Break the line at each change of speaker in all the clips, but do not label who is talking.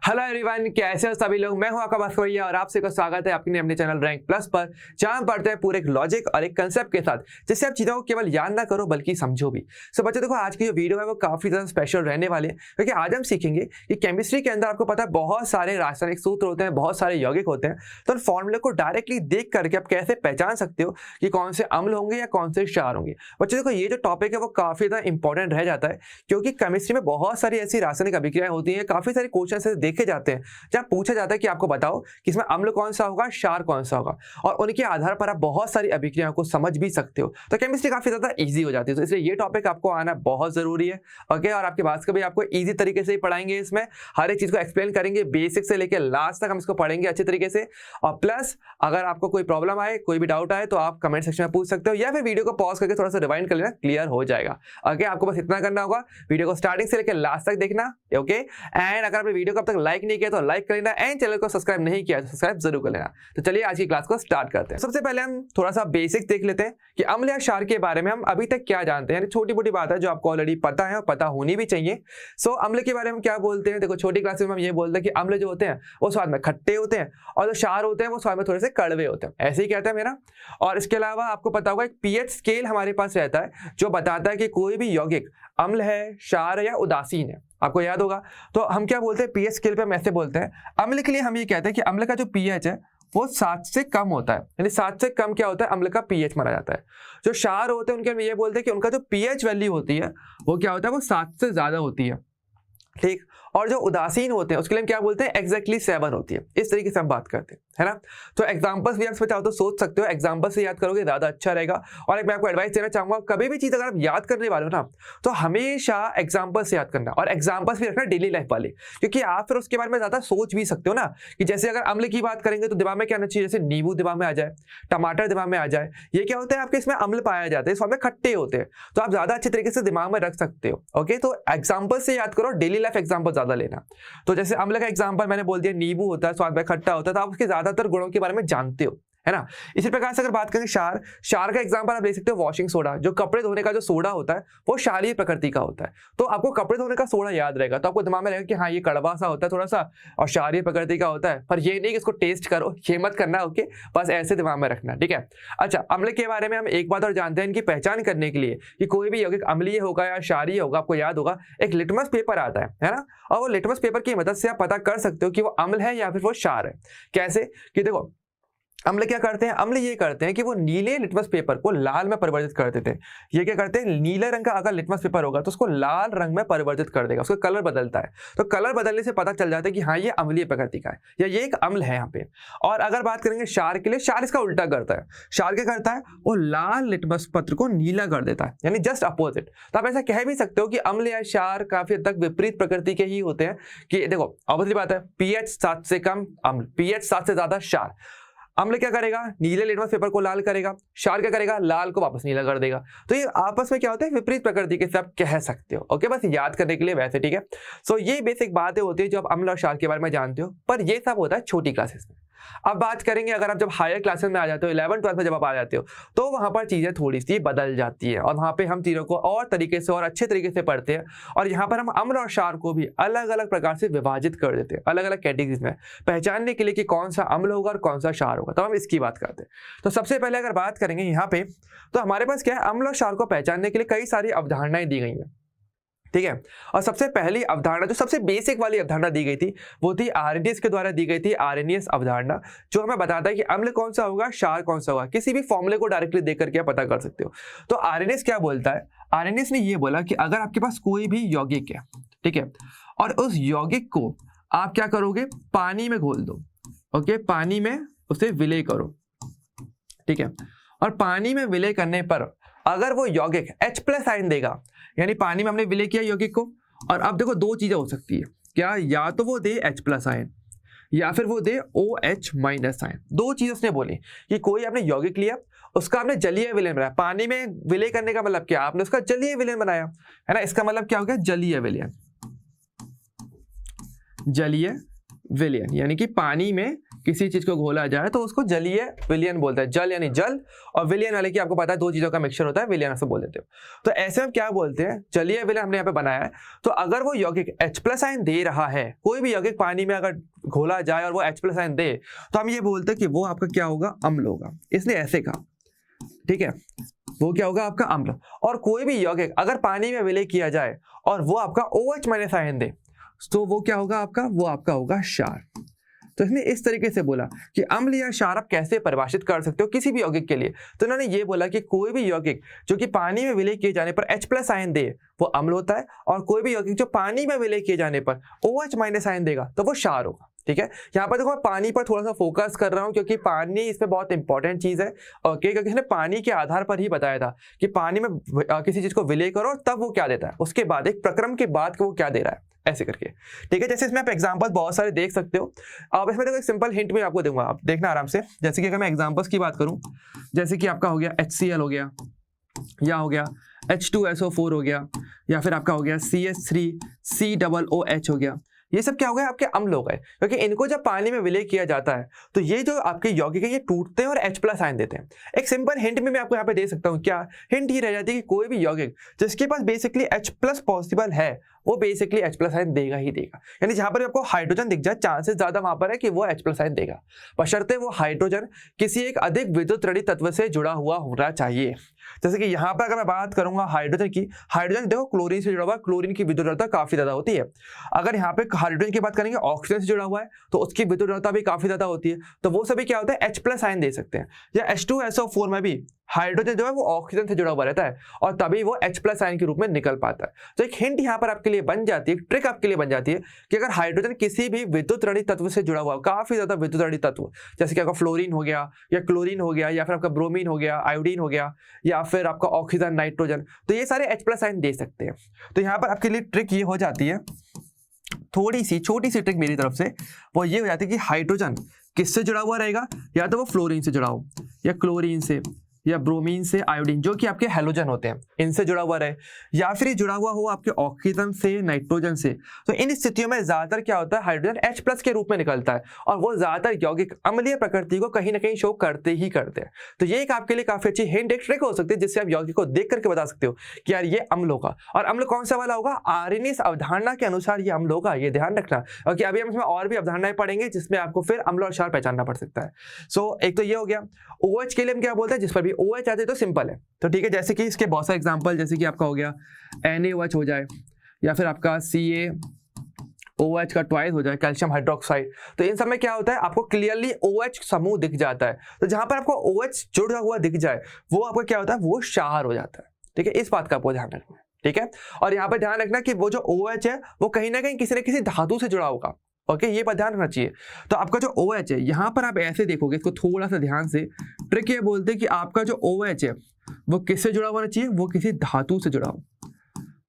Hello everyone, कैसे हो सभी लोग। मैं हूं आपका भास्कर भैया और आप सबका स्वागत है अपने अपने चैनल रैंक प्लस पर, जहां हम पढ़ते हैं पूरे एक लॉजिक और एक कंसेप्ट के साथ, जिससे आप चीजों को केवल याद ना करो बल्कि समझो भी। सो बच्चों देखो, आज की जो वीडियो है वो काफी ज्यादा स्पेशल रहने वाली है, क्योंकि आज हम सीखेंगे कि केमिस्ट्री के अंदर आपको पता है बहुत सारे रासायनिक सूत्र होते हैं, बहुत सारे यौगिक होते हैं। तो उन फॉर्मूले को डायरेक्टली देख करके आप कैसे पहचान सकते हो कि कौन से अम्ल होंगे या कौन से क्षार होंगे। बच्चों देखो, ये जो टॉपिक है वो काफी ज्यादा इंपॉर्टेंट रह जाता है, क्योंकि केमिस्ट्री में बहुत सारी ऐसी रासायनिक अभिक्रियाएं होती हैं, काफी सारे क्वेश्चन ऐसे देखे जाते हैं जहां पूछा जाता है कि आपको बताओ कि इसमें अम्ल कौन सा होगा, क्षार कौन सा होगा, और उनके आधार पर आप बहुत सारी अभिक्रियाओं को समझ भी सकते हो। तो केमिस्ट्री काफी ज्यादा इजी हो जाती है, तो इसलिए ये टॉपिक आपको आना बहुत जरूरी है। ओके, और आपके पास कभी आपको इजी तरीके से ही पढ़ाएंगे, इसमें हर एक चीज को एक्सप्लेन करेंगे, बेसिक से लेकर लास्ट तक हम इसको पढ़ेंगे अच्छे तरीके से। और प्लस अगर आपको कोई प्रॉब्लम आए, कोई भी डाउट आए, तो आप कमेंट सेक्शन में पूछ सकते हो, या फिर वीडियो को पॉज करके थोड़ा सा रिवाइंड कर लेना, क्लियर हो जाएगा। ओके, आपको बस इतना करना होगा, वीडियो को स्टार्टिंग से लेकर लास्ट तक देखना। ओके, एंड अगर आपने वीडियो को अब तक लाइक नहीं किया तो लाइक कर लेना, एंड चैनल को सब्सक्राइब नहीं किया तो सब्सक्राइब जरूर कर लेना। तो चलिए आज की क्लास को स्टार्ट करते हैं। सबसे पहले हम थोड़ा सा बेसिक्स देख लेते हैं कि अम्ल या क्षार के बारे में हम अभी तक क्या जानते हैं। छोटी मोटी बात है जो आपको ऑलरेडी पता है और पता होनी भी चाहिए। सो अम्ल के बारे में क्या बोलते हैं, देखो छोटी क्लास में हम ये बोलते हैं कि अम्ल जो होते हैं वो स्वाद में खट्टे होते हैं, और जो क्षार होते हैं वो स्वाद में थोड़े से कड़वे होते हैं, ऐसे ही कहता है मेरा। और इसके अलावा आपको पता होगा एक पीएच स्केल हमारे पास रहता है जो बताता है कि कोई भी यौगिक अम्ल है, क्षार है या उदासीन है, आपको याद होगा। तो हम क्या बोलते हैं, पीएच स्केल पे हम ऐसे बोलते हैं। अम्ल के लिए हम ये कहते हैं कि अम्ल का जो पीएच है वो 7 से कम होता है, यानी 7 से कम क्या होता है, अम्ल का पीएच माना जाता है। जो क्षार होते हैं उनके हम ये बोलते हैं कि उनका जो पीएच वैल्यू होती है वो क्या होता है, वो 7 से ज्यादा होती है, ठीक। और जो उदासीन होते हैं उसके लिए हम क्या बोलते हैं, एग्जैक्टली 7 होती है। इस तरीके से हम बात करते हैं, है ना। तो एग्जांपल्स भी आप चाहो तो सोच सकते हो, एग्जांपल से याद करोगे ज्यादा अच्छा रहेगा। और एक मैं आपको एडवाइस देना चाहूंगा, कभी भी चीज अगर आप याद करने वाले हो ना, तो हमेशा एग्जांपल से याद करना, और एग्जांपल्स भी रखना डेली लाइफ वाले, क्योंकि आप फिर उसके बारे में ज्यादा सोच भी सकते हो ना। कि जैसे अगर अम्ल की बात करेंगे तो दिमाग में क्या आना चाहिए, जैसे नींबू दिमाग में आ जाए, टमाटर दिमाग में आ जाए, ये क्या होता है आपके इसमें अम्ल पाया जाता है, इस में खट्टे होते हैं, तो आप ज्यादा अच्छे तरीके से दिमाग में रख सकते हो। ओके, तो एग्जांपल से याद करो, डेली लाइफ एग्जांपल ज्यादा लेना। तो जैसे अम्ल का एग्जांपल मैंने बोल दिया, नींबू होता है, स्वाद में खट्टा होता है, तो आप उसके ज्यादातर गुणों के बारे में जानते हो, है ना। इसी प्रकार से अगर बात करें क्षार, क्षार का एग्जांपल आप ले सकते हो वॉशिंग सोडा, जो कपड़े धोने का जो सोडा होता है वो क्षारीय प्रकृति का होता है। तो आपको कपड़े धोने का सोडा याद रहेगा, तो आपको दिमाग में रहेगा कि हाँ ये कड़वा सा होता है थोड़ा सा, और क्षारीय प्रकृति का होता है, पर ये नहीं कि इसको टेस्ट करो, ये मत करना। ओके, बस ऐसे दिमाग में रखना, ठीक है। अच्छा, अम्ल के बारे में हम एक बात और जानते हैं, इनकी पहचान करने के लिए कि कोई भी यौगिक अम्लीय होगा या क्षारीय होगा, आपको याद होगा एक लिटमस पेपर आता है ना, और वो लिटमस पेपर की मदद से आप पता कर सकते हो कि वो अम्ल है या फिर वो क्षार है। कैसे कि देखो, अम्ल क्या करते हैं, अम्ल ये करते हैं कि वो नीले लिटमस पेपर को लाल में परिवर्तित कर देते हैं। ये क्या करते हैं, नीले रंग का अगर लिटमस पेपर होगा तो उसको लाल रंग में परिवर्तित कर देगा, उसका कलर बदलता है। तो कलर बदलने से पता चल जाता है कि हाँ ये अम्लीय प्रकृति का है, या ये एक अम्ल है यहाँ पे। और अगर बात करेंगे क्षार के लिए, क्षार इसका उल्टा करता है। क्षार क्या करता है, वो लाल लिटमस पत्र को नीला कर देता है, यानी जस्ट अपोजिट। तो आप ऐसा कह भी सकते हो कि अम्ल या क्षार काफी हद तक विपरीत प्रकृति के ही होते हैं। कि देखो ऑब्वियसली बात है, पीएच 7 से कम अम्ल, पीएच 7 से ज्यादा क्षार। अम्ल क्या करेगा, नीले लिटमस पेपर को लाल करेगा, क्षार क्या करेगा, लाल को वापस नीला कर देगा। तो ये आपस में क्या होता है, विपरीत प्रकृति के, आप कह सकते हो। ओके, बस याद करने के लिए वैसे, ठीक है। सो ये बेसिक बातें होती है जो आप अम्ल और क्षार के बारे में जानते हो, पर ये सब होता है छोटी क्लासेस में। अब बात करेंगे अगर आप जब हायर क्लासेस में आ जाते हो, 11th 12th में जब आप आ जाते हो, तो वहां पर चीजें थोड़ी सी बदल जाती है, और वहां पे हम चीजों को और तरीके से और अच्छे तरीके से पढ़ते हैं। और यहाँ पर हम अम्ल और क्षार को भी अलग अलग प्रकार से विभाजित कर देते हैं, अलग अलग कैटेगरीज में, पहचानने के लिए कि कौन सा अम्ल होगा और कौन सा क्षार होगा। तो हम इसकी बात करते हैं। तो सबसे पहले अगर बात करेंगे यहाँ पे, तो हमारे पास क्या है, अम्ल और क्षार को पहचानने के लिए कई सारी अवधारणाएं दी गई हैं, ठीक है। और सबसे पहली अवधारणा, जो सबसे बेसिक वाली अवधारणा दी गई थी, वो थी आर्हेनियस के द्वारा दी गई थी, आर्हेनियस अवधारणा, जो हमें बताता है कि अम्ल कौन सा होगा, क्षार कौन सा होगा। किसी भी फॉर्मूले को डायरेक्टली देख करके आप पता कर सकते हो। तो आर्हेनियस क्या बोलता है, आर्हेनियस ने ये बोला कि अगर आपके पास कोई भी यौगिक है, ठीक है, और उस यौगिक को आप क्या करोगे, पानी में घोल दो। ओके, पानी में उसे विलय करो, ठीक है। और पानी में विलय करने पर अगर वो यौगिक H+ आयन देगा, यानी पानी में हमने विलय किया यौगिक को, और अब देखो दो चीजें हो सकती है क्या, या तो वो दे H+ आयन या फिर वो दे OH- आयन। दो चीज उसने बोली कि कोई आपने यौगिक लिया, उसका आपने जलीय विलयन बनाया। पानी में विलय करने का मतलब क्या, आपने उसका जलीय विलयन बनाया, है ना। इसका मतलब क्या हो गया, जलीय विलयन। जलीय विलयन यानी कि पानी में किसी चीज को घोला जाए तो उसको जलीय विलयन बोलते हैं। जल यानी जल और विलयन वाले की आपको पता है दो चीजों का मिक्सचर होता है, विलयन से बोल देते हो। तो ऐसे हम क्या बोलते हैं, जलीय विलयन हमने यहाँ पे बनाया है। तो अगर वो यौगिक H+ आयन दे रहा है, कोई भी यौगिक पानी में अगर घोला जाए और वो H+ आयन दे, तो हम ये बोलते हैं कि वो आपका क्या होगा, अम्ल होगा। इसने ऐसे कहा, ठीक है, वो क्या होगा आपका अम्ल। और कोई भी यौगिक अगर पानी में विलय किया जाए और वो आपका OH- आयन दे, तो वो क्या होगा आपका, वो आपका होगा क्षार। तो इसने इस तरीके से बोला कि अम्ल या क्षार आप कैसे परिभाषित कर सकते हो किसी भी यौगिक के लिए। तो उन्होंने ये बोला कि कोई भी यौगिक जो कि पानी में विलय किए जाने पर H+ आयन दे वो अम्ल होता है, और कोई भी यौगिक जो पानी में विलय किए जाने पर OH- आयन देगा तो वो क्षार होगा। ठीक है, यहाँ पर देखो मैं पानी पर थोड़ा सा फोकस कर रहा हूँ क्योंकि पानी इसमें बहुत इंपॉर्टेंट चीज है। ओके, क्योंकि इसने पानी के आधार पर ही बताया था कि पानी में किसी चीज को विलय करो तब वो क्या देता है, उसके बाद एक प्रक्रम के बाद वो क्या दे रहा है, ऐसे करके। ठीक है, जैसे इसमें आप एग्जांपल बहुत सारे देख सकते हो। अब इसमें देखो एक सिंपल हिंट में आपको दूंगा, आप देखना आराम से। जैसे कि अगर मैं एग्जांपल्स की बात करूं, जैसे कि आपका हो गया HCl हो गया, या हो गया H2SO4 हो गया, या फिर आपका हो गया CH3COOH हो गया, ये सब क्या हो गए, आपके अम्ल हो गए। क्योंकि इनको जब पानी में विलय किया जाता है तो ये जो आपके यौगिक है ये टूटते हैं और H+ आयन देते हैं। एक सिंपल हिंट में मैं आपको यहाँ पे दे सकता हूँ। क्या हिंट ये रह जाती है कि कोई भी यौगिक जिसके पास बेसिकली H+ पॉसिबल है वो बेसिकली H+ आयन देगा ही देगा। यानी जहां पर आपको हाइड्रोजन दिख जाए, चांसेस ज्यादा वहां पर है कि वो H+ आयन देगा, बशर्ते वो हाइड्रोजन किसी एक अधिक विद्युत ऋणात्मक तत्व से जुड़ा हुआ होना चाहिए। जैसे कि यहाँ पर अगर मैं बात करूंगा हाइड्रोजन की, हाइड्रोजन देखो क्लोरीन से जुड़ा हुआ है, क्लोरीन की विद्युत ऋणात्मकता काफी ज्यादा होती है। अगर यहाँ पे हाइड्रोजन की बात करेंगे, ऑक्सीजन से जुड़ा हुआ है तो उसकी विद्युत ऋणात्मकता भी काफी ज्यादा होती है। तो वो सभी क्या होता है, H+ आयन दे सकते हैं। या H2SO4 में भी हाइड्रोजन जो है वो ऑक्सीजन से जुड़ा हुआ रहता है और तभी वो H+ आयन के रूप में निकल पाता है। तो एक हिंट यहाँ पर आपके लिए बन जाती है, ट्रिक आपके लिए बन जाती है कि अगर हाइड्रोजन किसी भी विद्युत ऋणात्मक तत्व से जुड़ा हुआ, काफी ज्यादा विद्युत ऋणात्मक तत्व, जैसे कि आपका फ्लोरीन हो गया या क्लोरीन हो गया या फिर आपका ब्रोमीन हो गया, आयोडीन हो गया, या फिर आपका ऑक्सीजन, नाइट्रोजन, तो ये सारे H+ आयन दे सकते हैं। तो यहाँ पर आपके लिए ट्रिक ये हो जाती है, थोड़ी सी छोटी सी ट्रिक मेरी तरफ से, वो ये हो जाती है कि हाइड्रोजन किससे जुड़ा हुआ रहेगा, या तो वो फ्लोरीन से जुड़ा हो, या क्लोरीन से, या ब्रोमीन से, आयोडीन जो कि आपके हैलोजन होते हैं इनसे जुड़ा हुआ रहे, या फिर ये जुड़ा हुआ हो आपके ऑक्सीजन से, नाइट्रोजन से। तो इन स्थितियों में ज्यादातर क्या होता है, हाइड्रोजन H+ के रूप में निकलता है और वो ज्यादातर यौगिक अम्लीय प्रकृति को कहीं ना कहीं शो करते ही करते हैं। तो ये एक आपके लिए काफी अच्छी हिंट, एक ट्रिक हो सकती है जिससे आप यौगिक को देख करके बता सकते हो कि यार ये अम्ल होगा। और अम्ल कौन सा वाला होगा, आर्यनिक अवधारणा के अनुसार ये अम्ल होगा, ये ध्यान रखना। क्योंकि अभी हम इसमें और भी अवधारणाएं पढ़ेंगे जिसमें आपको फिर अम्ल और क्षार पहचानना पड़ सकता है। सो एक तो ये हो गया। OH के लिए हम क्या बोलते हैं, जिस पर भी OH आते तो सिंपल है। तो ठीक है, जैसे कि इसके बहुत सारे एग्जांपल, जैसे कि आपका हो गया NaOH हो जाए, या फिर आपका CaOH का ट्वाइस हो जाए, कैल्शियम हाइड्रोक्साइड। तो इन सब में क्या होता है, आपको क्लियरली OH समूह दिख जाता है। तो जहां पर आपको OH जुड़ा हुआ दिख जाए वो आपको क्या होता है, वो क्षार हो जाता है। ठीक है, इस बात का आपको ध्यान रखना है। ठीक है, और यहाँ पर ध्यान रखना कि वो जो OH है वो कहीं ना कहीं किसी न किसी धातु से जुड़ा होगा। ओके, ये पर ध्यान रखना चाहिए। तो आपका जो OH है यहाँ पर आप ऐसे देखोगे, इसको थोड़ा सा ध्यान से, ट्रिक ये बोलते हैं कि आपका जो OH है वो किससे जुड़ा होना चाहिए, वो किसी धातु से जुड़ा हो,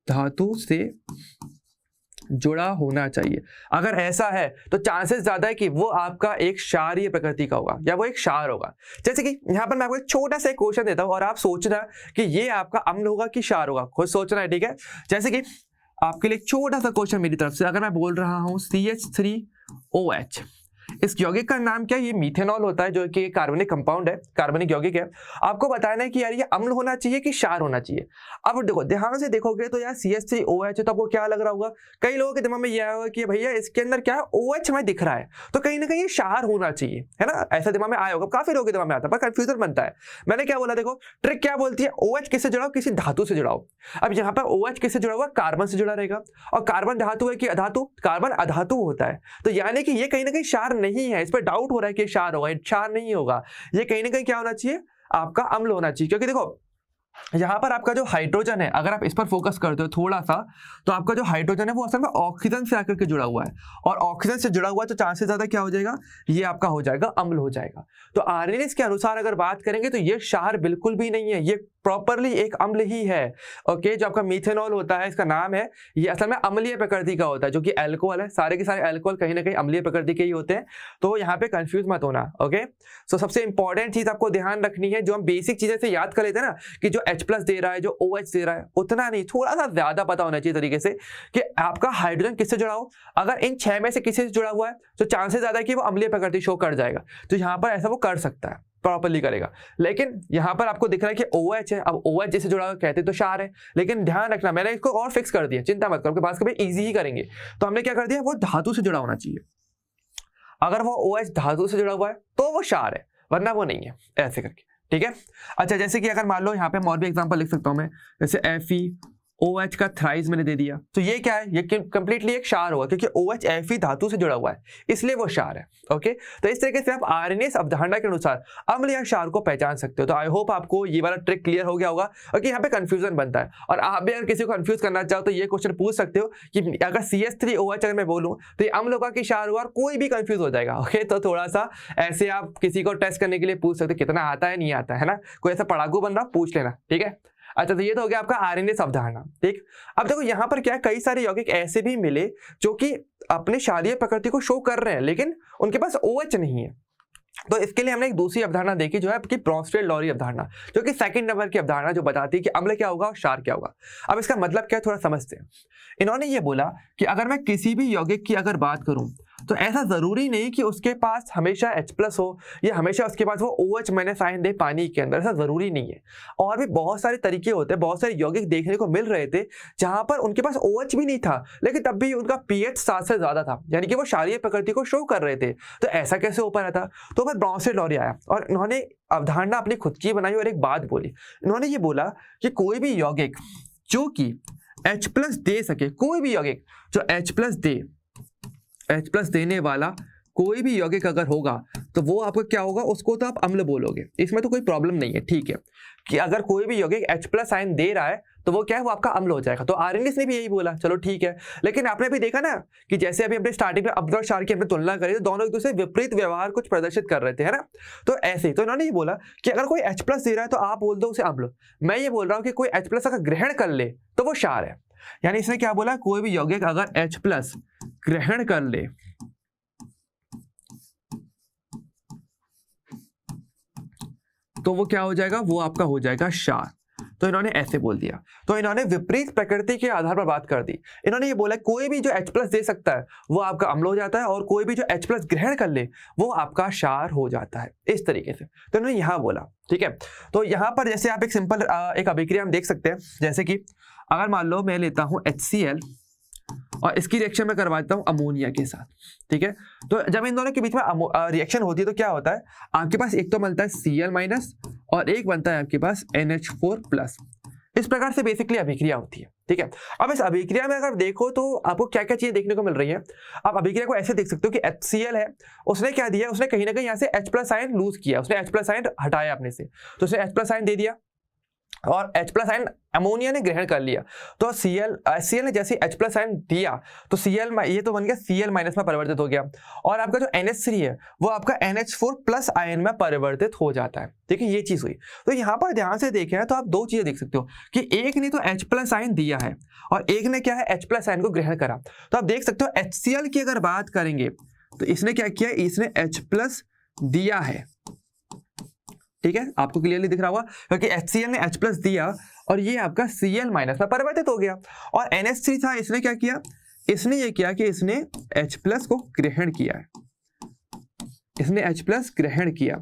धातु से जुड़ा होना चाहिए। अगर ऐसा है तो चांसेस ज्यादा है कि वो आपका एक क्षारीय प्रकृति का होगा या वो एक क्षार होगा। जैसे कि यहाँ पर मैं आपको एक छोटा सा क्वेश्चन देता हूँ और आप सोचना कि ये आपका अम्ल होगा कि क्षार होगा, खुद सोचना है। ठीक है, जैसे कि आपके लिए एक छोटा सा क्वेश्चन मेरी तरफ से, अगर मैं बोल रहा हूं CH3OH, इस यौगिक का नाम क्या है, ये मीथेनॉल होता है जो कि कार्बनिक कंपाउंड है, कार्बनिक यौगिक है। आपको बताना है कि यार ये अम्ल होना चाहिए कि क्षार होना चाहिए। अब देखो ध्यान से देखोगे तो यार CH3OH है तो आपको क्या लग रहा होगा, कई लोगों के दिमाग में यह होगा कि भैया इसके अंदर क्या है, OH हमें दिख रहा है तो कहीं ना कहीं ये क्षार होना चाहिए, है ना, ऐसा दिमाग में आया होगा, काफी लोगों के दिमाग में आता है, पर कंफ्यूजन बनता है। मैंने क्या बोला, देखो ट्रिक क्या बोलती है, OH किससे जुड़ा हो, किसी धातु से जुड़ा हो। अब यहाँ पर OH किससे जुड़ा हुआ, कार्बन से जुड़ा रहेगा, और कार्बन धातु है कि अधातु, कार्बन अधातु होता है। तो यानी कि ये कहीं ना कहीं क्षार नहीं है, इस पर डाउट हो रहा है कि क्षार होगा, क्षार नहीं होगा, ये कहीं ना कहीं क्या होना चाहिए, आपका अम्ल होना चाहिए। क्योंकि देखो यहाँ पर आपका जो हाइड्रोजन है, अगर आप इस पर फोकस करते हो थोड़ा सा, तो आपका जो हाइड्रोजन है वो असल में ऑक्सीजन से आकर के जुड़ा हुआ है, और ऑक्सीजन से जुड़ा हुआ है तो चांसेस ज्यादा क्या हो जाएगा, ये आपका हो जाएगा अम्ल हो जाएगा। तो आर्यनिक के अनुसार अगर बात करेंगे तो ये क्षार बिल्कुल भी नहीं है, ये प्रॉपरली एक अम्ल ही है। ओके, जो आपका मीथेनॉल होता है, इसका नाम है, ये असल में अम्लीय प्रकृति का होता है, जो कि अल्कोहल है, सारे के सारे अल्कोहल कहीं ना कहीं अम्लीय प्रकृति के ही होते हैं। तो यहाँ पे कंफ्यूज मत होना। ओके, सो सबसे इंपॉर्टेंट चीज आपको ध्यान रखनी है, जो हम बेसिक चीजें से याद कर लेते हैं ना, कि जो H+ दे रहा है, जो OH दे रहा है, उतना नहीं, थोड़ा सा ज्यादा पता होना चाहिए तरीके से कि आपका हाइड्रोजन किससे जुड़ा हो। अगर इन 6 में से किसी से जुड़ा हुआ है तो चांसेस ज्यादा है कि वो अम्लीय प्रकृति शो कर जाएगा, तो यहाँ पर ऐसा वो कर सकता है, प्रॉपर्ली करेगा। लेकिन यहाँ पर आपको दिख रहा है कि OH है, अब OH जिससे जुड़ा हुआ कहते तो क्षार है, लेकिन ध्यान रखना मैंने इसको और फिक्स कर दिया, चिंता मत करो, आपके पास कभी इजी ही करेंगे। तो हमने क्या कर दिया, वो धातु से जुड़ा होना चाहिए। अगर वो OH धातु से जुड़ा हुआ है तो वो क्षार है, वरना वो नहीं है, ऐसे करके, ठीक है। अच्छा, जैसे कि अगर मान लो यहाँ पे और भी एग्जांपल लिख सकता हूँ मैं, जैसे FeOH का थ्राइस मैंने दे दिया, तो ये क्या है, ये कंप्लीटली एक क्षार होगा, क्योंकि OH Fe धातु से जुड़ा हुआ है, इसलिए वो क्षार है। ओके, तो इस तरीके से आप आरएनएस अवधारणा के अनुसार अम्ल या क्षार को पहचान सकते हो। तो आई होप आपको ये वाला ट्रिक क्लियर हो गया होगा, क्योंकि यहाँ पे कंफ्यूजन बनता है, और आप भी अगर किसी को कंफ्यूज करना चाहो तो ये क्वेश्चन पूछ सकते हो कि अगर CH3OH अगर मैं बोलूँ तो ये अम्ल होगा कि क्षार होगा, और कोई भी कंफ्यूज हो जाएगा। ओके, तो थोड़ा सा ऐसे आप किसी को टेस्ट करने के लिए पूछ सकते हो कितना आता है नहीं आता है ना, कोई ऐसा पढ़ाकू बन रहा पूछ लेना, ठीक है। अच्छा, तो ये तो हो गया आपका आरएनएस अवधारणा, ठीक। अब देखो यहाँ पर क्या है, कई सारे यौगिक ऐसे भी मिले जो कि अपने क्षारीय प्रकृति को शो कर रहे हैं, लेकिन उनके पास OH नहीं है। तो इसके लिए हमने एक दूसरी अवधारणा देखी, जो है आपकी ब्रॉन्स्टेड-लॉरी अवधारणा, जो कि सेकंड नंबर की अवधारणा, जो बताती है कि अम्ल क्या होगा और क्षार क्या होगा। अब इसका मतलब क्या है, थोड़ा समझते हैं। इन्होंने ये बोला कि अगर मैं किसी भी यौगिक की अगर बात करूं तो ऐसा जरूरी नहीं कि उसके पास हमेशा H+ हो या हमेशा उसके पास वो OH मैंने साइन दे पानी के अंदर, ऐसा जरूरी नहीं है। और भी बहुत सारे तरीके होते हैं, बहुत सारे यौगिक देखने को मिल रहे थे जहां पर उनके पास OH भी नहीं था, लेकिन तब भी उनका pH 7 से ज्यादा था, यानी कि वो क्षारीय प्रकृति को शो कर रहे थे। तो ऐसा कैसे हो पा रहा था, तो फिर ब्रॉन्स्टेड-लॉरी आया और इन्होंने अवधारणा अपनी खुद की बनाई और एक बात बोली। इन्होंने ये बोला कि कोई भी यौगिक जो कि H+ दे सके, कोई भी यौगिक जो H+ देने वाला कोई भी यौगिक अगर होगा तो वो आपको क्या होगा, उसको तो आप अम्ल बोलोगे, इसमें तो कोई प्रॉब्लम नहीं है, ठीक है। कि अगर कोई भी यौगिक H+ आयन दे रहा है तो वो क्या है, वो आपका अम्ल हो जाएगा। तो आरएनएस ने भी यही बोला, चलो ठीक है। लेकिन आपने भी देखा ना कि जैसे अभी हमने स्टार्टिंग में अम्ल और क्षार की हमने तुलना करी, तो दोनों एक दूसरे विपरीत व्यवहार कुछ प्रदर्शित कर रहे थे, है ना। तो ऐसे ही तो इन्होंने ये बोला कि अगर कोई H+ दे रहा है तो आप बोल दो उसे अम्ल। मैं ये बोल रहा हूँ कि कोई H+ अगर ग्रहण कर ले तो वो क्षार है। यानी इसने क्या बोला, कोई भी यौगिक अगर H+ ग्रहण कर ले तो वो क्या हो जाएगा, वो आपका हो जाएगा क्षार। तो इन्होंने ऐसे बोल दिया। तो इन्होंने विपरीत प्रकृति के आधार पर बात कर दी। इन्होंने ये बोला कोई भी जो H+ दे सकता है वो आपका अम्ल हो जाता है, और कोई भी जो H+ ग्रहण कर ले वो आपका क्षार हो जाता है, इस तरीके से। तो इन्होंने यहाँ बोला, ठीक है। तो यहाँ पर जैसे आप एक सिंपल एक अभिक्रिया हम देख सकते हैं, जैसे कि अगर मान लो मैं लेता हूँ HCl और इसकी रिएक्शन में करवा देता हूँ अमोनिया के साथ, ठीक है। तो जब इन दोनों के बीच में रिएक्शन होती है तो क्या होता है, आपके पास एक तो मिलता है Cl- और एक बनता है आपके पास NH4+। इस प्रकार से बेसिकली अभिक्रिया होती है, ठीक है। अब इस अभिक्रिया में अगर देखो तो आपको क्या क्या चीजें देखने को मिल रही है। आप अभिक्रिया को ऐसे देख सकते हो कि HCl है, उसने क्या दिया, उसने कहीं ना कहीं यहाँ से H+ आयन लूज किया, उसने H+ आयन हटाया अपने से, तो उसने H+ आयन दे दिया, और H+ आयन अमोनिया ने ग्रहण कर लिया। तो HCl ने जैसे H+ आयन दिया तो Cl ये तो बन गया Cl- में परिवर्तित हो गया, और आपका जो NH3 है वो आपका NH4+ आयन में परिवर्तित हो जाता है, ठीक है। ये चीज हुई। तो यहाँ पर ध्यान से देखें तो आप दो चीजें देख सकते हो कि एक ने तो H+ आयन दिया है और एक ने क्या है, H+ आयन को ग्रहण करा। तो आप देख सकते हो HCl की अगर बात करेंगे तो इसने क्या किया, इसने H+ दिया है, ठीक है। आपको क्लियरली दिख रहा होगा क्योंकि HCl ने H+ दिया और ये आपका Cl- में परिवर्तित हो गया। और NH3 था, इसने क्या किया, इसने ये किया कि इसने H+ को ग्रहण किया है, इसने H+ ग्रहण किया,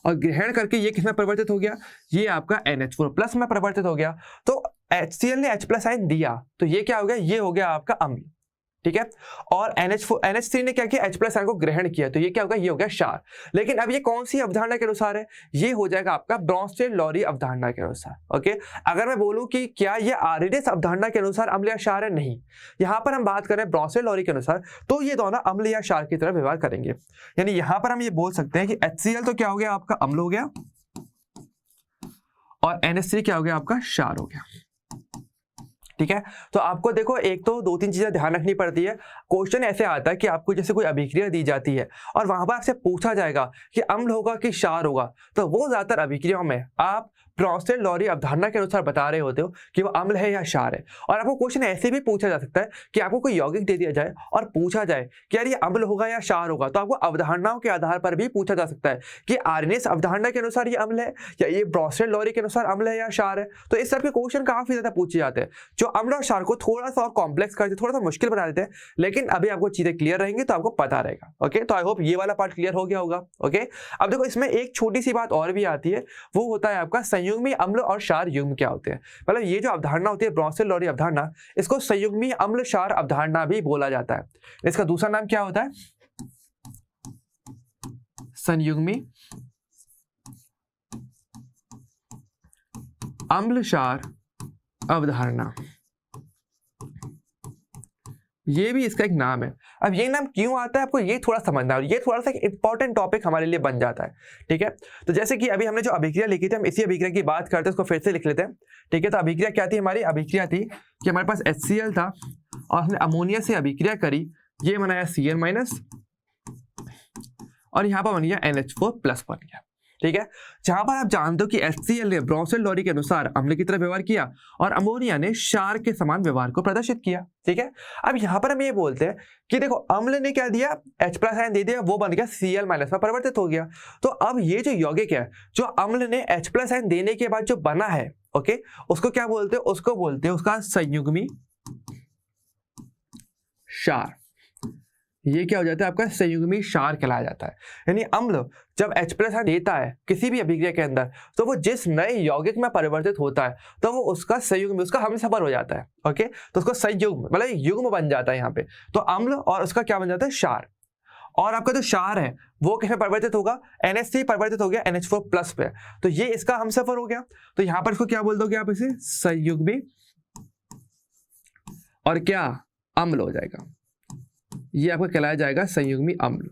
और ग्रहण करके ये किसमें परिवर्तित हो गया, ये आपका NH4+ में परिवर्तित हो गया। तो HCl ने H+ आयन दिया तो ये क्या हो गया, ये हो गया आपका अम्ल, ठीक है। और NH3 ने क्या किया, H+ आयन को ग्रहण किया, तो ये क्या होगा, ये हो गया क्षार। लेकिन अब ये कौन सी अवधारणा के अनुसार है, ये हो जाएगा आपका ब्रॉन्स्टेड-लॉरी अवधारणा के अनुसार। ओके, अगर मैं बोलूं कि क्या ये आरएनएस अवधारणा के अनुसार अम्ल या क्षार है, नहीं, यहां पर हम बात करें ब्रॉन्स्टेड-लॉरी के अनुसार तो ये दोनों अम्ल या क्षार की तरह व्यवहार करेंगे। यानी यहां पर हम ये बोल सकते हैं कि HCl तो क्या हो गया, आपका अम्ल हो गया, और NH3 क्या हो गया, आपका क्षार हो गया, ठीक है। तो आपको देखो एक तो दो तीन चीजें ध्यान रखनी पड़ती है। क्वेश्चन ऐसे आता है कि आपको जैसे कोई अभिक्रिया दी जाती है और वहां पर आपसे पूछा जाएगा कि अम्ल होगा कि क्षार होगा, तो वो ज्यादातर अभिक्रियाओं में आप ब्रॉन्सेल-लॉरी अवधारणा के अनुसार बता रहे होते हो कि वो अम्ल है या क्षार है। और आपको क्वेश्चन ऐसे भी पूछा जा सकता है कि आपको कोई यौगिक दे दिया जाए और पूछा जाए कि यार ये अम्ल होगा या क्षार होगा, तो आपको अवधारणाओं के आधार पर भी पूछा जा सकता है कि आर्नेस अवधारणा के अनुसार ये अम्ल है या ये ब्रॉन्सेल-लॉरी के अनुसार अम्ल है या क्षार है। तो इस तरह के क्वेश्चन काफी ज्यादा पूछे जाते हैं जो अम्ल और क्षार को थोड़ा सा और कॉम्प्लेक्स कर देते, थोड़ा सा मुश्किल बना देते हैं, लेकिन अभी आपको चीजें क्लियर रहेंगी तो आपको पता रहेगा। ओके, तो आई होप ये वाला पार्ट क्लियर हो गया होगा। ओके, अब देखो इसमें एक छोटी सी बात और भी आती है, वो होता है आपका संयुग्मी अम्ल और क्षार युग्म क्या होते हैं। मतलब ये जो अवधारणा होती है ब्रॉन्सेल-लॉरी अवधारणा, इसको संयुग्मी अम्ल क्षार अवधारणा भी बोला जाता है। इसका दूसरा नाम क्या होता है? संयुग्मी अम्ल क्षार अवधारणा, ये भी इसका एक नाम है। अब ये नाम क्यों आता है आपको ये थोड़ा समझना है, ये थोड़ा सा इंपॉर्टेंट टॉपिक हमारे लिए बन जाता है। ठीक है, तो जैसे कि अभी हमने जो अभिक्रिया लिखी थी, हम इसी अभिक्रिया की बात करते हैं, उसको फिर से लिख लेते हैं। ठीक है, तो अभिक्रिया क्या थी? हमारी अभिक्रिया थी कि हमारे पास HCl था और हमने अमोनिया से अभिक्रिया करी, ये बनाया Cl- और यहाँ पर बन गया NH4+ बन गया। ठीक है, जहां पर आप जानते हो कि HCl ने ब्रॉन्सेल-लॉरी के अनुसार अम्ल की तरह व्यवहार किया और अमोनिया ने क्षार के समान व्यवहार को प्रदर्शित किया। ठीक है, अब यहाँ पर हम ये बोलते हैं कि देखो अम्ल ने क्या दिया, H+ आयन दे दिया, वो बन गया Cl- में परिवर्तित हो गया। तो अब ये जो यौगिक है जो अम्ल ने H+ आयन देने के बाद जो बना है, ओके, उसको क्या बोलते हैं? उसको बोलते हैं उसका संयुग्मी क्षार। ये क्या हो जाता है? आपका संयुग्मी क्षार कहलाया जाता है। यानी अम्ल जब H+ आयन देता है किसी भी अभिक्रिया के अंदर, तो वो जिस नए यौगिक में परिवर्तित होता है तो वो उसका संयुग्म, उसका हमसफर हो जाता है। ओके, तो उसको संयुग्म मतलब युग्म बन जाता है यहाँ पे। तो अम्ल और उसका क्या बन जाता है? क्षार। और आपका जो क्षार है वो किसमें परिवर्तित होगा? NH3 परिवर्तित हो गया NH4+ पे, तो ये इसका हमसफर हो गया। तो यहाँ पर इसको क्या बोल दोगे आप? इसे संयुग्मी और क्या अम्ल हो जाएगा, ये आपको कहलाया जाएगा संयुग्मी अम्ल।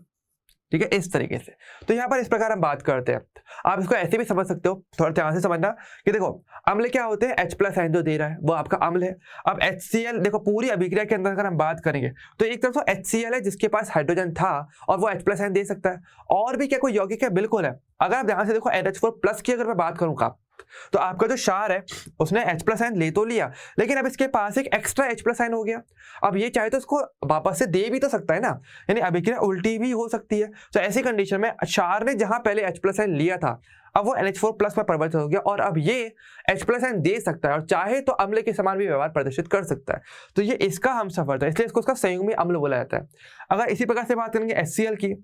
ठीक है, इस तरीके से। तो यहाँ पर इस प्रकार हम बात करते हैं। आप इसको ऐसे भी समझ सकते हो, थोड़ा ध्यान से समझना कि देखो अम्ल क्या होते हैं? H+ आयन जो दे रहा है वो आपका अम्ल है। अब HCl देखो पूरी अभिक्रिया के अंदर अगर हम बात करेंगे तो एक तरफ तो HCl है जिसके पास हाइड्रोजन था और वो H+ आयन दे सकता है। और भी क्या कोई यौगिक है? बिल्कुल है। अगर आप ध्यान से देखो NH4+ की अगर मैं बात करूंगा तो आपका जो क्षार है उसने H+ आयन ले तो लिया, लेकिन अब इसके पास एक एक्स्ट्रा H+ आयन हो गया। अब ये चाहे तो इसको वापस से दे भी तो सकता है ना, यानी अभिक्रिया उल्टी भी हो सकती है। तो ऐसी कंडीशन में क्षार ने जहां पहले H+ आयन लिया था, अब वो NH4+ में परिवर्तित हो गया और अब ये H+ आयन दे सकता है और चाहे तो अम्ल के समान भी व्यवहार प्रदर्शित कर सकता है। तो ये इसका हमसफर था, इसलिए इसको उसका संयुग्मी अम्ल बोला जाता है। अगर इसी प्रकार से बात करेंगे HCl की,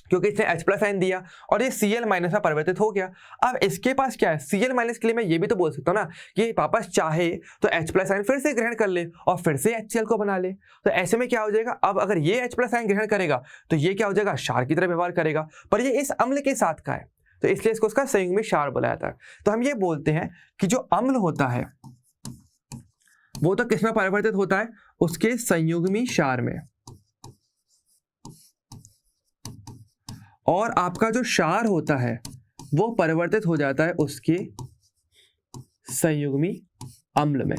क्योंकि इसने H+ आयन दिया और ये Cl- में परिवर्तित हो गया। अब इसके पास क्या है? Cl- के लिए मैं ये भी तो बोल सकता हूँ ना कि वापस चाहे तो H+ आयन फिर से ग्रहण कर ले और फिर से HCl को बना ले। तो ऐसे में क्या हो जाएगा? अब अगर ये H+ आयन ग्रहण करेगा तो ये क्या हो जाएगा? क्षार की तरह व्यवहार करेगा, पर ये इस अम्ल के साथ का है, तो इसलिए इसको उसका संयुग्मी क्षार बोला जाता है। तो हम ये बोलते हैं कि जो अम्ल होता है वो तो किसमें परिवर्तित होता है? उसके संयुग्मी क्षार में। और आपका जो क्षार होता है वो परिवर्तित हो जाता है उसके संयुग्मी अम्ल में।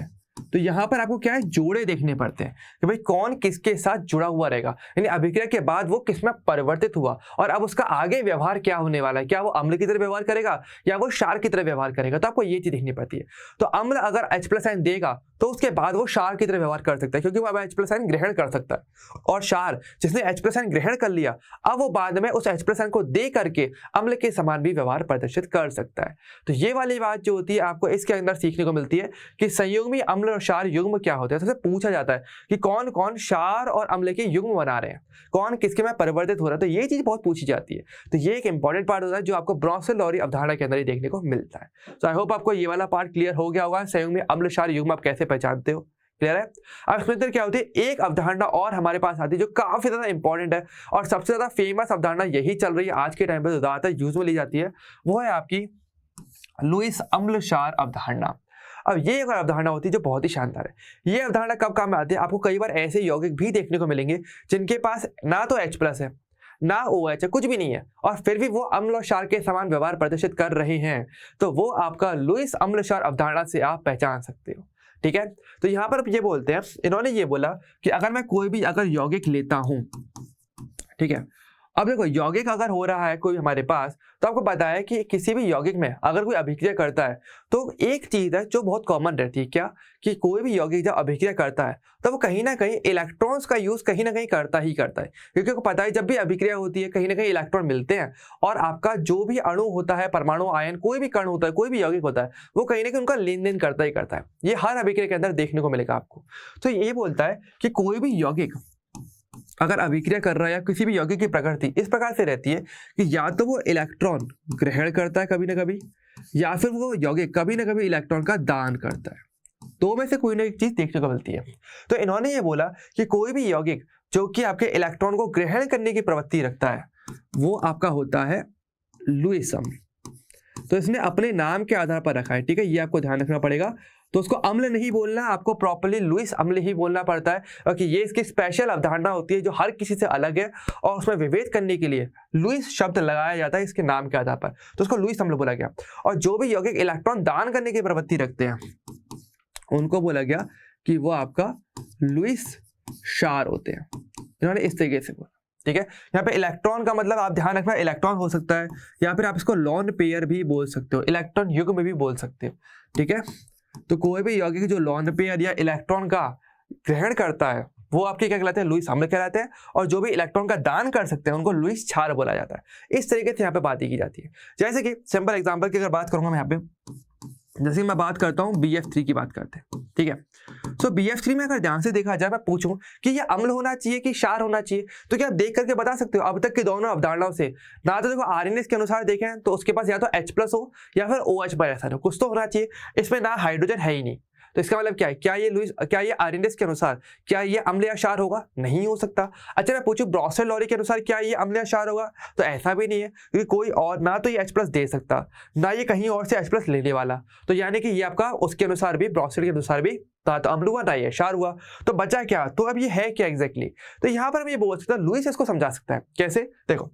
तो यहां पर आपको क्या है? जोड़े देखने पड़ते हैं कि भाई कौन किसके साथ जुड़ा हुआ रहेगा, यानी अभिक्रिया के बाद वो किसमें परिवर्तित हुआ और अब उसका आगे व्यवहार क्या होने वाला है, क्या वो अम्ल की तरह व्यवहार करेगा या वो क्षार की तरह व्यवहार करेगा। तो आपको ये चीज देखनी पड़ती है। तो अम्ल अगर H+ आयन देगा तो उसके बाद वो क्षार की तरह व्यवहार कर सकता है, क्योंकि वो अब H+ आयन ग्रहण कर सकता है। और क्षार जिसने H+ आयन ग्रहण कर लिया, अब वो बाद में उस H+ आयन को दे करके अम्ल के समान भी व्यवहार प्रदर्शित कर सकता है। तो ये वाली बात जो होती है आपको इसके अंदर सीखने को मिलती है कि संयुग्मी अम्ल और क्षार युग्म क्या होते हैं। सबसे पूछा जाता है कि कौन कौन क्षार और अम्ल के युग्म बना रहे हैं, कौन किसके में परिवर्तित हो रहा है। तो ये चीज बहुत पूछी जाती है। तो ये एक इंपॉर्टेंट पार्ट होता है जो आपको ब्रॉन्सेल-लॉरी अवधारणा के अंदर ही देखने को मिलता है। तो आई होप आपको ये वाला पार्ट क्लियर हो गया होगा, संयुग्मी अम्ल क्षार युग्म आप कैसे पहचानते हो। क्लियर है? अब इसके अंदर क्या होती है, एक अवधारणा और हमारे पास आती है जो काफी ज्यादा इंपॉर्टेंट है और सबसे ज्यादा फेमस अवधारणा यही चल रही है आज के टाइम पे, ज्यादातर यूज में ली जाती है, वो है आपकी लुईस अम्ल क्षार अवधारणा। अब ये एक अवधारणा होती है जो बहुत ही शानदार है। ये अवधारणा कब काम में आती है? आपको कई बार ऐसे यौगिक भी देखने को मिलेंगे जिनके पास ना तो H+ है ना OH है, कुछ भी नहीं है, और फिर भी वो अम्ल और क्षार के समान व्यवहार प्रदर्शित कर रहे हैं। तो वो आपका लुईस अम्ल क्षार अवधारणा से आप पहचान सकते हो। ठीक है, तो यहाँ पर ये बोलते हैं, इन्होंने ये बोला कि अगर मैं कोई भी अगर यौगिक लेता हूं, ठीक है, अब देखो यौगिक अगर हो रहा है कोई हमारे पास, तो आपको पता है कि किसी भी यौगिक में अगर कोई अभिक्रिया करता है तो एक चीज है जो बहुत कॉमन रहती है, क्या कि कोई भी यौगिक जब अभिक्रिया करता है तो वो कहीं ना कहीं इलेक्ट्रॉन्स का यूज कहीं ना कहीं करता ही करता है, क्योंकि आपको पता है जब भी अभिक्रिया होती है कहीं ना कहीं इलेक्ट्रॉन मिलते हैं और आपका जो भी अणु होता है, परमाणु, आयन, कोई भी कण होता है, कोई भी यौगिक होता है, वो कहीं ना कहीं उनका लेन देन करता ही करता है। ये हर अभिक्रिया के अंदर देखने को मिलेगा आपको। तो ये बोलता है कि कोई भी यौगिक अगर अभिक्रिया कर रहा है या किसी भी यौगिक की प्रकृति इस प्रकार से रहती है कि या तो वो इलेक्ट्रॉन ग्रहण करता है कभी ना कभी, या फिर वो यौगिक कभी ना कभी इलेक्ट्रॉन का दान करता है। दो में से कोई ना एक चीज देखने को मिलती है। तो इन्होंने ये बोला कि कोई भी यौगिक जो कि आपके इलेक्ट्रॉन को ग्रहण करने की प्रवृत्ति रखता है वो आपका होता है लुईस अम्ल। तो इसने अपने नाम के आधार पर रखा है, ठीक है, ये आपको ध्यान रखना पड़ेगा। तो उसको अम्ल नहीं बोलना, आपको प्रॉपर्ली लुईस अम्ल ही बोलना पड़ता है, क्योंकि ये इसकी स्पेशल अवधारणा होती है जो हर किसी से अलग है और उसमें विभेद करने के लिए लुईस शब्द लगाया जाता है इसके नाम के आधार पर, तो उसको लुईस अम्ल बोला गया। और जो भी यौगिक इलेक्ट्रॉन दान करने की प्रवृत्ति रखते हैं उनको बोला गया कि वो आपका लुईस क्षार होते हैं। इन्होंने इस तरीके से बोला, ठीक है। यहाँ पे इलेक्ट्रॉन का मतलब आप ध्यान रखना, इलेक्ट्रॉन हो सकता है या फिर आप इसको लोन पेयर भी बोल सकते हो, इलेक्ट्रॉन युग्म में भी बोल सकते हो, ठीक है। तो कोई भी यौगिक जो लोन पेयर या इलेक्ट्रॉन का ग्रहण करता है वो आपके क्या कहलाते हैं, लुईस अम्ल कहलाते हैं। और जो भी इलेक्ट्रॉन का दान कर सकते हैं उनको लुईस क्षार बोला जाता है। इस तरीके से यहाँ पे बात की जाती है। जैसे कि सिंपल एग्जांपल की अगर बात करूंगा मैं यहाँ पे, जैसे मैं बात करता हूँ BF3 की बात करते हैं, ठीक है। तो BF3 में अगर ध्यान से देखा जाए, मैं पूछूं कि ये अम्ल होना चाहिए कि क्षार होना चाहिए, तो क्या आप देख करके बता सकते हो अब तक के दोनों अवधारणाओं से? ना तो देखो आरएनएस के अनुसार देखें तो उसके पास या तो H+ हो या फिर OH+ हो, कुछ तो होना चाहिए। इसमें ना हाइड्रोजन है ही नहीं, तो इसका मतलब क्या है? क्या ये आरएनएस के अनुसार क्या ये अम्ल या क्षार होगा? नहीं हो सकता। अच्छा मैं पूछूं ब्रॉसेल-लॉरी के अनुसार क्या ये अम्ल या क्षार होगा? तो ऐसा भी नहीं है, क्योंकि कोई और ना तो ये H+ दे सकता, ना ये कहीं और से H+ लेने वाला। तो यानी कि ये आपका उसके अनुसार भी, ब्रॉसेल के अनुसार भी तो अम्ल हुआ, ना ये क्षार हुआ। तो बचा क्या? तो अब ये है क्या एग्जैक्टली? तो यहाँ पर हम ये बोल सकते हैं, लुईस इसको समझा सकता है। कैसे? देखो,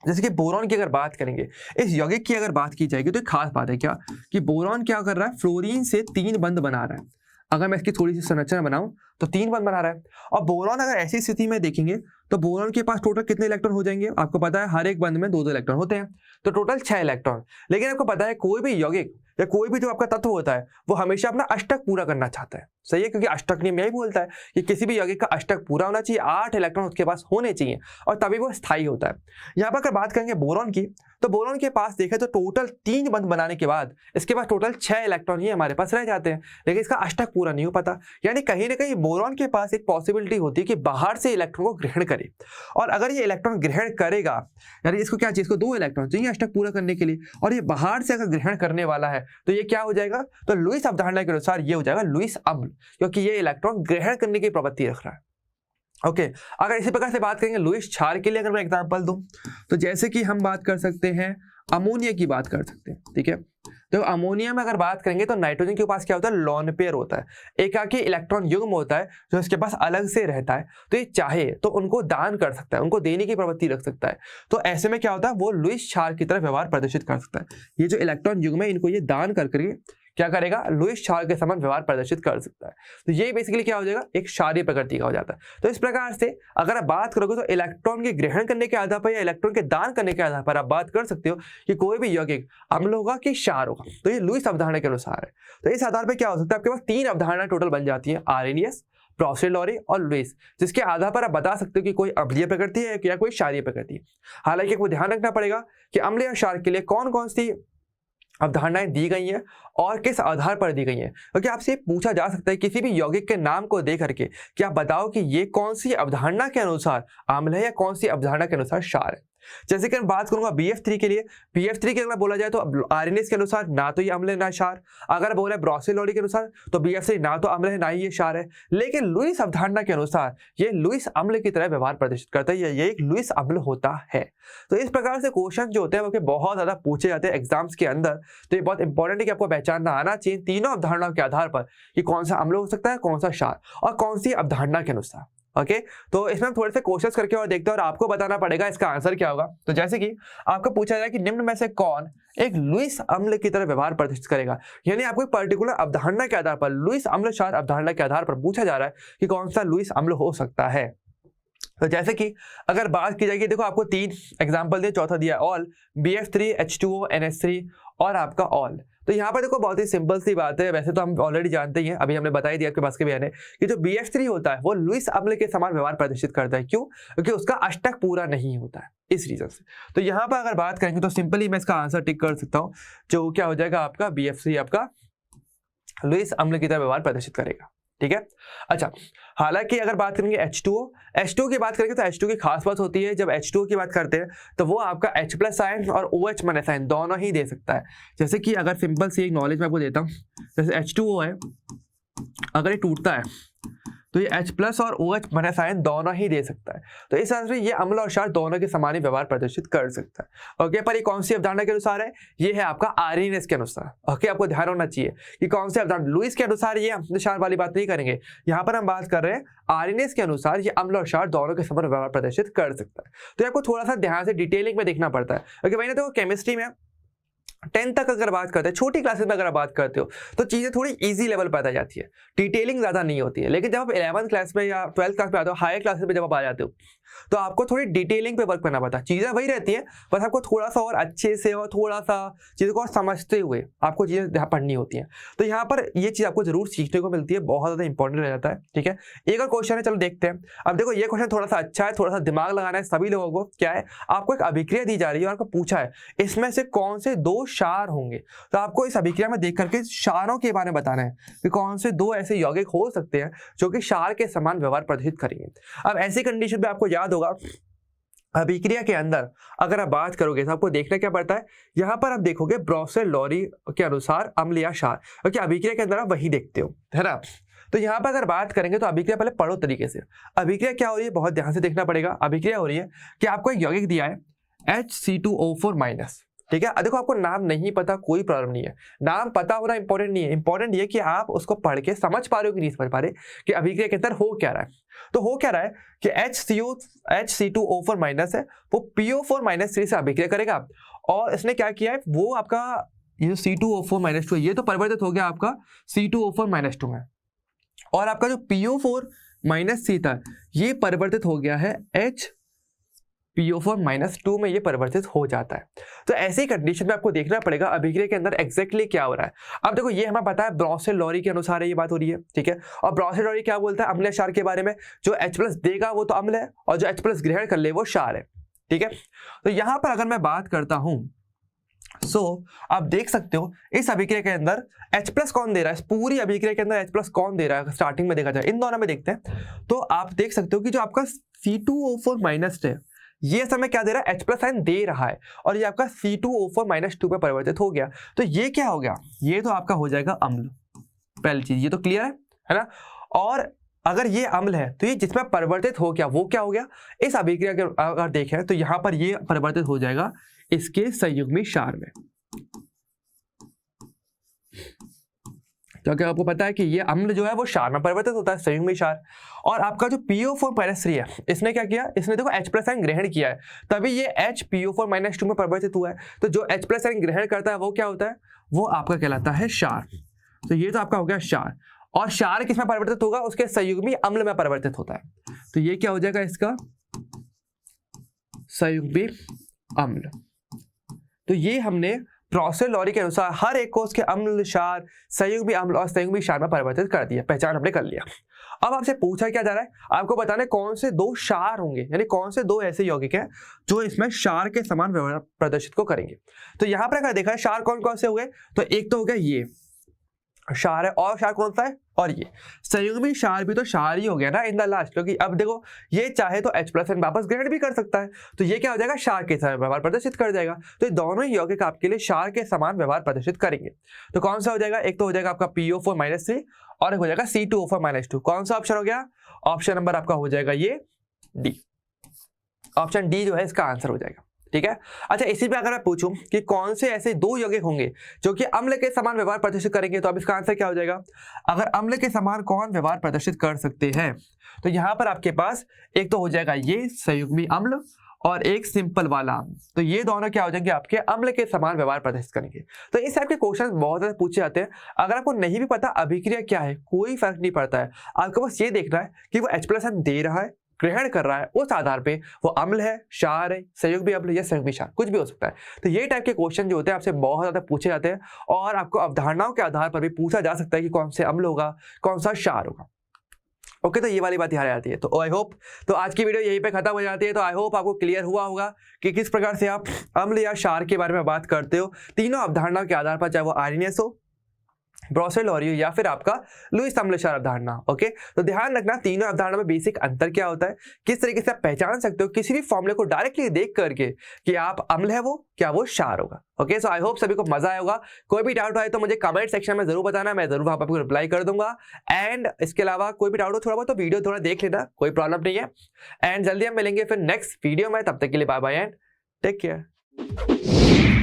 जैसे कि बोरॉन की अगर बात करेंगे, इस यौगिक की अगर बात की जाएगी तो एक खास बात है क्या कि बोरॉन क्या कर रहा है, फ्लोरीन से 3 बंध बना रहा है। अगर मैं इसकी थोड़ी सी संरचना बनाऊं तो 3 बंध बना रहा है। और बोरॉन अगर ऐसी स्थिति में देखेंगे तो बोरॉन के पास टोटल कितने इलेक्ट्रॉन हो जाएंगे? आपको पता है हर एक बंध में 2-2 इलेक्ट्रॉन होते हैं, तो टोटल 6 इलेक्ट्रॉन। लेकिन आपको पता है कोई भी यौगिक या कोई भी जो आपका तत्व होता है वो हमेशा अपना अष्टक पूरा करना चाहता है, सही है, क्योंकि अष्टक नियम यही बोलता है कि किसी भी यौगिक का अष्टक पूरा होना चाहिए, 8 इलेक्ट्रॉन उसके पास होने चाहिए और तभी वो स्थायी होता है। यहाँ पर अगर बात करेंगे बोरॉन की, तो बोरॉन के पास देखें तो टोटल 3 बंध बनाने के बाद इसके पास टोटल 6 इलेक्ट्रॉन ही हमारे पास रह जाते हैं, लेकिन इसका अष्टक पूरा नहीं हो पाता। यानी कहीं ना कहीं बोरॉन के पास एक पॉसिबिलिटी होती है कि बाहर से इलेक्ट्रॉन को ग्रहण करे, और अगर ये इलेक्ट्रॉन ग्रहण करेगा, यानी इसको क्या चाहिए, इसको 2 इलेक्ट्रॉन चाहिए अष्टक पूरा करने के लिए, और ये बाहर से अगर ग्रहण करने वाला है तो ये क्या हो जाएगा? तो लुईस अवधारणा के अनुसार ये हो जाएगा लुईस अम्ल, क्योंकि ये इलेक्ट्रॉन ग्रहण करने की प्रवृत्ति रख रहा है। ओके, अगर इसी प्रकार से बात करेंगे लुईस क्षार के लिए, अगर मैं एग्जांपल दूं तो जैसे कि हम बात कर सकते हैं अमोनिया की बात कर सकते हैं, ठीक है। तो अमोनिया में अगर बात करेंगे तो नाइट्रोजन के पास क्या होता है, लोन पेयर होता है, एकाकी इलेक्ट्रॉन युग्म होता है जो इसके पास अलग से रहता है। तो ये चाहे तो उनको दान कर सकता है, उनको देने की प्रवृत्ति रख सकता है। तो ऐसे में क्या होता है, वो लुईस क्षार की तरह व्यवहार प्रदर्शित कर सकता है। ये जो इलेक्ट्रॉन युग्म है इनको ये दान करके क्या करेगा, लुईस क्षार के समान व्यवहार प्रदर्शित कर सकता है। तो ये बेसिकली क्या हो जाएगा, एक क्षारीय प्रकृति का हो जाता है। तो इस प्रकार से अगर आप बात करोगे तो इलेक्ट्रॉन के ग्रहण करने के आधार पर या इलेक्ट्रॉन के दान करने के आधार पर आप बात कर सकते हो कि कोई भी यौगिक अम्ल होगा कि क्षार होगा। तो ये लुईस अवधारणा के अनुसार है। तो इस आधार पर क्या हो सकता है, आपके पास 3 अवधारणा टोटल बन जाती है, आरएनएस, ब्रॉसेल-लॉरी और लुईस, जिसके आधार पर आप बता सकते हो कि कोई अम्लीय प्रकृति है या कोई क्षारीय प्रकृति। हालांकि आपको ध्यान रखना पड़ेगा कि अम्ल या क्षार के लिए कौन कौन सी अवधारणाएं दी गई हैं और किस आधार पर दी गई हैं, क्योंकि आपसे पूछा जा सकता है किसी भी यौगिक के नाम को देख करके कि आप बताओ कि ये कौन सी अवधारणा के अनुसार अम्ल है या कौन सी अवधारणा के अनुसार क्षार है। जैसे कि मैं बात करूंगा BF3 के लिए, BF3 के अगर बोला जाए तो आरएनएस के अनुसार ना तो ये अम्ल है ना क्षार। अगर बोला ब्रॉसेल-लॉरी के अनुसार तो BF3 ना तो अम्ल है ना ही ये क्षार है। लेकिन लुईस अवधारणा के अनुसार ये लुईस अम्ल की तरह व्यवहार प्रदर्शित करता है, ये एक लुईस अम्ल होता है। तो इस प्रकार से क्वेश्चन जो होते हैं वो बहुत ज्यादा पूछे जाते हैं एग्जाम्स के अंदर। तो ये बहुत इंपॉर्टेंट है कि आपको पहचानना आना चाहिए तीनों अवधारणाओं के आधार पर कि कौन सा अम्ल हो सकता है, कौन सा क्षार और कौन सी अवधारणा के अनुसार। ओके, तो इसमें हम थोड़े से कोशिश करके और देखते हैं और आपको बताना पड़ेगा इसका आंसर क्या होगा। तो जैसे कि आपको पूछा जाए कि निम्न में से कौन एक लुईस अम्ल की तरह व्यवहार प्रदर्शित करेगा, यानी आपको एक पर्टिकुलर अवधारणा के आधार पर लुईस अम्ल क्षार अवधारणा के आधार पर पूछा जा रहा है कि कौन सा लुईस अम्ल हो सकता है। तो जैसे कि अगर बात की जाएगी, देखो आपको 3 एग्जांपल दिए, चौथा दिया ऑल, BF3, H2O, NH3 और आपका ऑल। तो यहाँ पर देखो बहुत ही सिंपल सी बात है, वैसे तो हम ऑलरेडी जानते ही हैं, अभी हमने बता ही दिया आपके पास के बयान है कि जो BF3 होता है वो लुईस अम्ल के समान व्यवहार प्रदर्शित करता है। क्यों? क्योंकि उसका अष्टक पूरा नहीं होता है, इस रीजन से। तो यहाँ पर अगर बात करेंगे तो सिंपली मैं इसका आंसर टिक कर सकता हूँ, जो क्या हो जाएगा आपका BF3 आपका लुईस अम्ल की तरह व्यवहार प्रदर्शित करेगा। ठीक है। अच्छा, हालांकि अगर बात करेंगे H2O की बात करेंगे तो H2O की खास बात होती है, जब H2O की बात करते हैं तो वो आपका H+ आयन और OH- आयन दोनों ही दे सकता है। जैसे कि अगर सिंपल सी एक नॉलेज मैं आपको देता हूँ, जैसे H2O है, अगर ये टूटता है तो ये H+ और OH- आयन दोनों ही दे सकता है। तो इस तरह से ये अम्ल और क्षार दोनों के समान ही व्यवहार प्रदर्शित कर सकता है। ओके, पर ये कौन सी अवधारणा के अनुसार है? ये है आपका आर्हेनियस के अनुसार। ओके, आपको ध्यान होना चाहिए कि कौन सी अवधारणा, लुईस के अनुसार ये हम क्षार वाली बात नहीं करेंगे, यहाँ पर हम बात कर रहे हैं आर्हेनियस के अनुसार ये अम्ल और क्षार दोनों के समान व्यवहार प्रदर्शित कर सकता है। तो आपको थोड़ा सा ध्यान से डिटेलिंग में देखना पड़ता है। ओके भाई, देखो केमिस्ट्री में 10 तक अगर बात करते हैं, छोटी क्लासेस में अगर बात करते हो तो चीजें थोड़ी इजी लेवल पर आ जाती है, डिटेलिंग ज्यादा नहीं होती है। लेकिन जब आप 11th क्लास में या 12th क्लास में आते हो, हायर क्लासेस में जब आप आ जाते हो, तो आपको थोड़ी डिटेलिंग पे वर्क करना पड़ता है। चीजें वही रहती है, बस आपको थोड़ा सा और अच्छे से और थोड़ा सा चीजों को समझते हुए आपको चीजें पढ़नी होती हैं। तो यहाँ पर ये चीज आपको जरूर सीखने को मिलती है, बहुत ज्यादा इंपॉर्टेंट रह जाता है। ठीक है, एक और क्वेश्चन है, चलो देखते हैं। अब देखो ये क्वेश्चन थोड़ा सा अच्छा है, थोड़ा सा दिमाग लगाना है सभी लोगों को। क्या है, आपको एक अभिक्रिया दी जा रही है और आपको पूछा है इसमें से कौन से 2 क्षार होंगे। तो आपको इस अभिक्रिया में देख करके क्षारों के बारे में बताना है कि कौन से 2 ऐसे यौगिक हो सकते हैं जो कि क्षार के समान व्यवहार प्रदर्शित करेंगे। अब ऐसी कंडीशन पे आपको याद होगा, अभिक्रिया के अंदर अगर आप बात करोगे तो आपको देखना क्या पड़ता है, यहाँ पर आप देखोगे ब्राउसर-लॉरी के अनुसार अम्ल या क्षार, क्योंकि अभिक्रिया के अंदर आप वही देखते हो, है ना। तो यहाँ पर अगर बात करेंगे तो अभिक्रिया पहले पढ़ो तरीके से। अभिक्रिया क्या हो रही है, बहुत ध्यान से देखना पड़ेगा। अभिक्रिया हो रही है कि आपको एक यौगिक दिया है HC2O4-। ठीक है, देखो आपको नाम नहीं पता कोई प्रॉब्लम नहीं है, नाम पता होना इंपॉर्टेंट नहीं है, इंपॉर्टेंट ये कि आप उसको पढ़ के समझ पा रहे हो कि नहीं समझ पा रहे कि अभिक्रिया के अंदर हो क्या रहा है। तो हो क्या रहा है कि HC2O4- है, वो PO4-3 से अभिक्रिया करेगा, और इसने क्या किया है, वो आपका ये C2O4-2 ये तो परिवर्तित हो गया आपका C2O4-2 में, और आपका जो PO4-3 था ये परिवर्तित हो गया है PO4-2 में, ये परिवर्तित हो जाता है। तो ऐसी कंडीशन में आपको देखना पड़ेगा अभिक्रिया के अंदर एग्जैक्टली क्या हो रहा है। अब देखो ये हमें पता है ब्राउसर-लॉरी के अनुसार ये बात हो रही है। ठीक है, और ब्राउसर-लॉरी क्या बोलता है अम्ल क्षार के बारे में, जो H+ देगा वो तो अम्ल है और जो H+ ग्रहण कर ले वो क्षार है। ठीक है, तो यहां पर अगर मैं बात करता हूं, आप देख सकते हो इस अभिक्रिया के अंदर H+ कौन दे रहा है, पूरी अभिक्रिया के अंदर H+ कौन दे रहा है, स्टार्टिंग में देखा जाए इन दोनों में देखते हैं तो आप देख सकते हो कि जो आपका C2O4- है ये समय क्या दे रहा है, H+ आयन दे रहा है, और ये आपका C2O4-2 पे परिवर्तित हो गया। तो ये क्या हो गया, ये तो आपका हो जाएगा अम्ल, पहली चीज ये तो क्लियर है ना। और अगर ये अम्ल है तो ये जिसमें परिवर्तित हो गया वो क्या हो गया, इस अभिक्रिया के अगर देखें तो यहां पर ये परिवर्तित हो जाएगा इसके संयुग्मी क्षार में, क्योंकि आपको पता है कि ये अम्ल जो है वो क्षार में परिवर्तित होता है, संयुग्मी क्षार। और आपका जो PO4-3 है इसने क्या किया, इसने देखो H+ आयन ग्रहण किया है, तभी ये HPO4-2 में परिवर्तित हुआ है। तो जो H+ आयन ग्रहण करता है वो क्या होता है, वो आपका कहलाता है क्षार। तो ये तो आपका हो गया क्षार, और क्षार किसमें परिवर्तित होगा, उसके संयुग्मी अम्ल में परिवर्तित होता है। तो ये क्या हो जाएगा इसका संयुग्मी अम्ल। तो ये हमने ब्राउसर-लॉरी के अनुसार हर एक को उसके अम्ल, क्षार, संयुग्मी अम्ल और संयुग्मी क्षार में परिवर्तित कर दिया, पहचान हमने कर लिया। अब आपसे पूछा क्या जा रहा है, आपको बताना है कौन से 2 क्षार होंगे, यानी कौन से 2 ऐसे यौगिक हैं जो इसमें क्षार के समान व्यवहार प्रदर्शित को करेंगे। तो यहाँ पर अगर देखा है क्षार कौन कौन से हो गए, तो एक तो हो गया ये क्षार है, और क्षार कौन सा है, और ये संयुग्मी क्षार भी तो क्षार ही हो गया ना इन द लास्ट, क्योंकि अब देखो ये चाहे तो H+ आयन वापस ग्रहण भी कर सकता है, तो ये क्या हो जाएगा, क्षार के समान व्यवहार प्रदर्शित कर जाएगा। तो ये दोनों ही यौगिक आपके लिए क्षार के समान व्यवहार प्रदर्शित करेंगे। तो कौन सा हो जाएगा, एक तो हो जाएगा आपका PO4-3 और एक हो जाएगा C2O4-2। कौन सा ऑप्शन हो गया, ऑप्शन नंबर आपका हो जाएगा ये डी, ऑप्शन डी जो है इसका आंसर हो जाएगा। ठीक है, अच्छा इसी पे अगर मैं पूछूं कि कौन से ऐसे 2 यौगिक होंगे जो कि अम्ल के समान व्यवहार प्रदर्शित करेंगे, तो अब इसका आंसर क्या हो जाएगा, अगर अम्ल के समान कौन व्यवहार प्रदर्शित कर सकते हैं, तो यहां पर आपके पास एक तो हो जाएगा ये संयुग्मी अम्ल और एक सिंपल वाला अम्ल। तो ये दोनों क्या हो जाएंगे, आपके अम्ल के समान व्यवहार प्रदर्शित करेंगे। तो इस टाइप के क्वेश्चन बहुत ज्यादा पूछे जाते हैं। अगर आपको नहीं भी पता अभिक्रिया क्या है, कोई फर्क नहीं पड़ता है, आपको बस ये देखना है कि वो H+ आयन दे रहा है ग्रहण कर रहा है उस आधार पे वो अम्ल है, क्षार है, संयुग्मी अम्ल या संयुग्मी क्षार, कुछ भी हो सकता है। तो ये टाइप के क्वेश्चन जो होते हैं आपसे बहुत ज्यादा पूछे जाते हैं और आपको अवधारणाओं के आधार पर भी पूछा जा सकता है कि कौन से अम्ल होगा, कौन सा क्षार होगा। ओके, तो ये वाली बात ध्यान आती है। तो आई होप तो आज की वीडियो यहीं पे खत्म हो जाती है। तो आई होप आपको क्लियर हुआ होगा कि किस प्रकार से आप अम्ल या क्षार के बारे में बात करते हो तीनों अवधारणाओं के आधार पर, चाहे वो आर्यनियस हो, ब्रोसेलोरियो या फिर आपका लुईस अम्ल क्षार अवधारणा। ओके, तो ध्यान रखना तीनों अवधारणा में बेसिक अंतर क्या होता है, किस तरीके से आप पहचान सकते हो किसी भी फॉर्मूले को डायरेक्टली देख करके कि आप अम्ल है वो क्या वो क्षार होगा। ओके, सो आई होप सभी को मजा आया होगा। कोई भी डाउट आए तो मुझे कमेंट सेक्शन में जरूर बताना, मैं जरूर वहां पर आपको रिप्लाई कर दूंगा। एंड इसके अलावा कोई भी डाउट हो थोड़ा बहुत तो वीडियो थोड़ा देख लेना, कोई प्रॉब्लम नहीं है। एंड जल्दी हम मिलेंगे फिर नेक्स्ट वीडियो में, तब तक के लिए bye bye and take care.